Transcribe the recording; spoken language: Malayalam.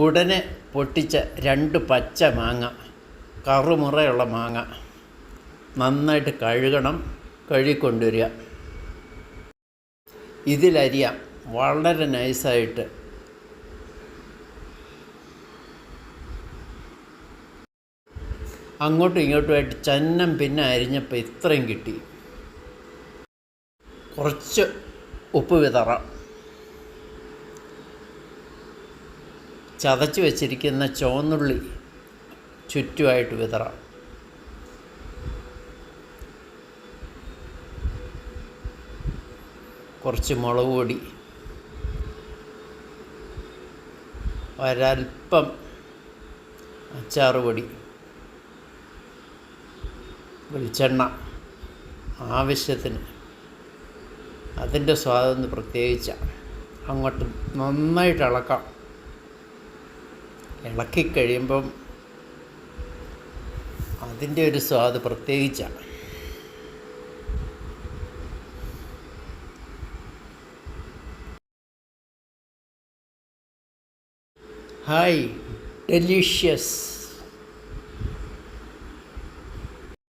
ഉടനെ പൊട്ടിച്ച 2 പച്ച മാങ്ങ, കറുമുറയുള്ള മാങ്ങ നന്നായിട്ട് കഴുകണം. കഴുകിക്കൊണ്ടുവരിക. ഇതിലരിയാം വളരെ നൈസായിട്ട്. അങ്ങോട്ടും ഇങ്ങോട്ടുമായിട്ട് ചന്നം പിന്നെ അരിഞ്ഞപ്പോൾ ഇത്രയും കിട്ടി. കുറച്ച് ഉപ്പ് വിതറാം. ചതച്ച് വെച്ചിരിക്കുന്ന ചുവന്നുള്ളി ചുറ്റുമായിട്ട് വിതറാം. കുറച്ച് മുളക് പൊടി, ഒരൽപ്പം അച്ചാറ് പൊടി, വെളിച്ചെണ്ണ ആവശ്യത്തിന്. അതിൻ്റെ സ്വാദൊന്ന് പ്രത്യേകിച്ചാണ്. അങ്ങോട്ട് നന്നായിട്ട് ഇളക്കാം. ഇളക്കിക്കഴിയുമ്പം അതിൻ്റെ ഒരു സ്വാദ് പ്രത്യേകിച്ചാണ്. Hi, delicious.